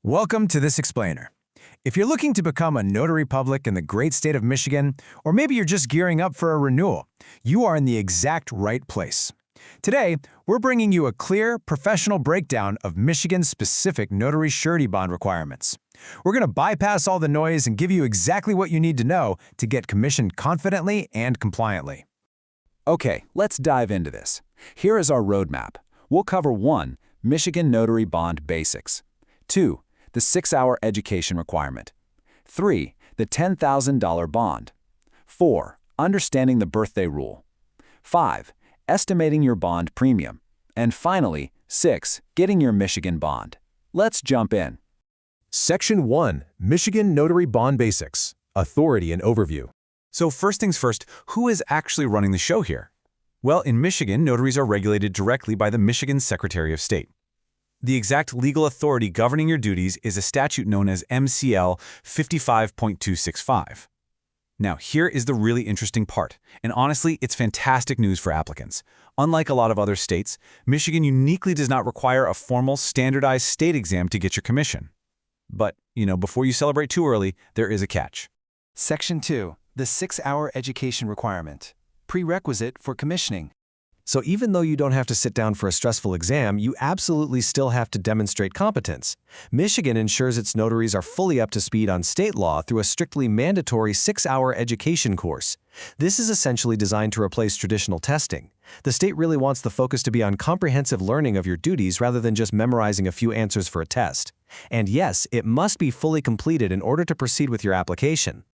Welcome to this explainer. If you're looking to become a notary public in the great state of Michigan, or maybe you're just gearing up for a renewal, you are in the exact right place. Today, we're bringing you a clear, professional breakdown of Michigan-specific notary surety bond requirements. We're going to bypass all the noise and give you exactly what you need to know to get commissioned confidently and compliantly. Okay, let's dive into this. Here is our roadmap. We'll cover 1. Michigan Notary Bond Basics. 2. The 6-hour education requirement. 3. The $10,000 bond. 4. Understanding the birthday rule. 5. Estimating your bond premium. And finally, 6. Getting your Michigan bond. Let's jump in. Section 1. Michigan Notary Bond Basics. Authority and Overview. So first things first, who is actually running the show here? Well, in Michigan, notaries are regulated directly by the Michigan Secretary of State. The exact legal authority governing your duties is a statute known as MCL 55.265. Now, here is the really interesting part, and honestly, it's fantastic news for applicants. Unlike a lot of other states, Michigan uniquely does not require a formal, standardized state exam to get your commission. But, before you celebrate too early, there is a catch. Section 2. The 6-hour education requirement. Prerequisite for commissioning. So even though you don't have to sit down for a stressful exam, you absolutely still have to demonstrate competence. Michigan ensures its notaries are fully up to speed on state law through a strictly mandatory 6-hour education course. This is essentially designed to replace traditional testing. The state really wants the focus to be on comprehensive learning of your duties rather than just memorizing a few answers for a test. And yes, it must be fully completed in order to proceed with your application.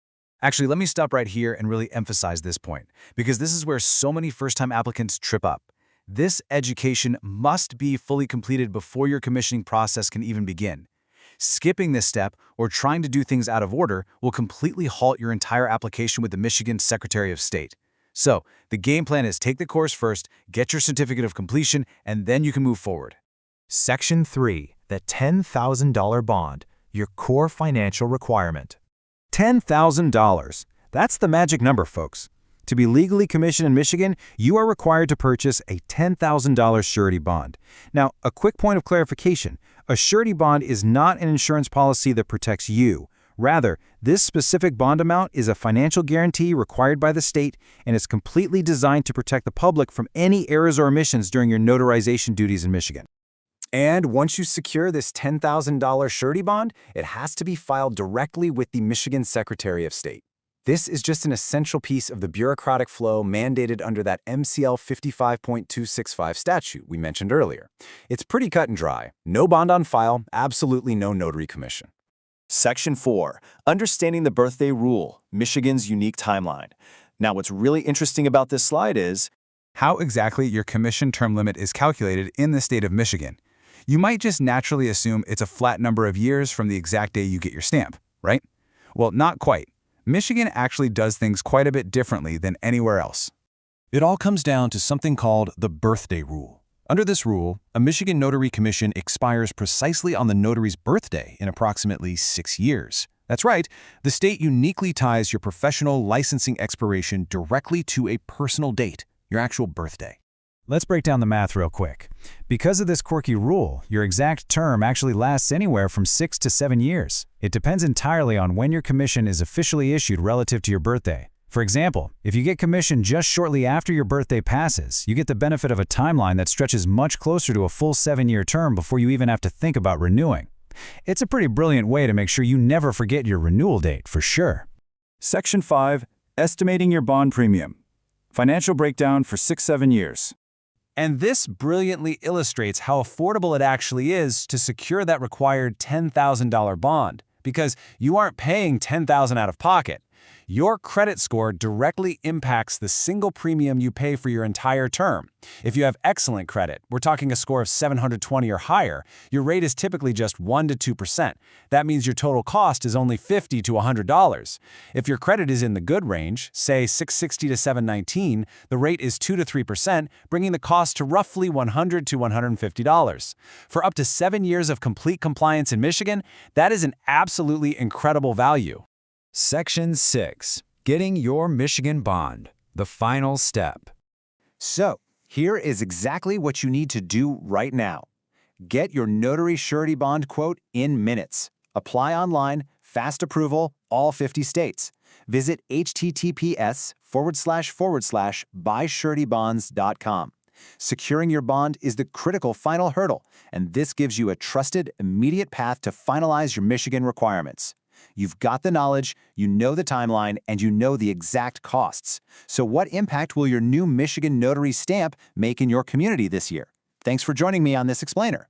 Actually, let me stop right here and really emphasize this point, because this is where so many first-time applicants trip up. This education must be fully completed before your commissioning process can even begin. Skipping this step or trying to do things out of order will completely halt your entire application with the Michigan Secretary of State. So, the game plan is take the course first, get your certificate of completion, and then you can move forward. Section 3. The $10,000 bond, your core financial requirement. $10,000. That's the magic number, folks. To be legally commissioned in Michigan, you are required to purchase a $10,000 surety bond. Now, a quick point of clarification. A surety bond is not an insurance policy that protects you. Rather, this specific bond amount is a financial guarantee required by the state and is completely designed to protect the public from any errors or omissions during your notarization duties in Michigan. And once you secure this $10,000 surety bond, it has to be filed directly with the Michigan Secretary of State. This is just an essential piece of the bureaucratic flow mandated under that MCL 55.265 statute we mentioned earlier. It's pretty cut and dry. No bond on file, absolutely no notary commission. Section 4. Understanding the birthday rule, Michigan's unique timeline. Now, what's really interesting about this slide is How exactly your commission term limit is calculated in the state of Michigan. You might just naturally assume it's a flat number of years from the exact day you get your stamp, right? Well, not quite. Michigan actually does things quite a bit differently than anywhere else. It all comes down to something called the birthday rule. Under this rule, a Michigan notary commission expires precisely on the notary's birthday in approximately 6 years. That's right, the state uniquely ties your professional licensing expiration directly to a personal date, your actual birthday. Let's break down the math real quick. Because of this quirky rule, your exact term actually lasts anywhere from 6 to 7 years. It depends entirely on when your commission is officially issued relative to your birthday. For example, if you get commissioned just shortly after your birthday passes, you get the benefit of a timeline that stretches much closer to a full 7-year term before you even have to think about renewing. It's a pretty brilliant way to make sure you never forget your renewal date, for sure. Section 5. Estimating your bond premium. Financial breakdown for 6-7 years. And this brilliantly illustrates how affordable it actually is to secure that required $10,000 bond, because you aren't paying $10,000 out of pocket. Your credit score directly impacts the single premium you pay for your entire term. If you have excellent credit, we're talking a score of 720 or higher, your rate is typically just 1 to 2%. That means your total cost is only $50 to $100. If your credit is in the good range, say 660 to 719, the rate is 2 to 3%, bringing the cost to roughly $100 to $150. For up to 7 years of complete compliance in Michigan, that is an absolutely incredible value. Section 6. Getting your Michigan bond. The final step. So, here is exactly what you need to do right now. Get your notary surety bond quote in minutes. Apply online, fast approval, all 50 states. Visit https://buysuretybonds.com. Securing your bond is the critical final hurdle, and this gives you a trusted, immediate path to finalize your Michigan requirements. You've got the knowledge, you know the timeline, and you know the exact costs. So what impact will your new Michigan Notary stamp make in your community this year? Thanks for joining me on this explainer.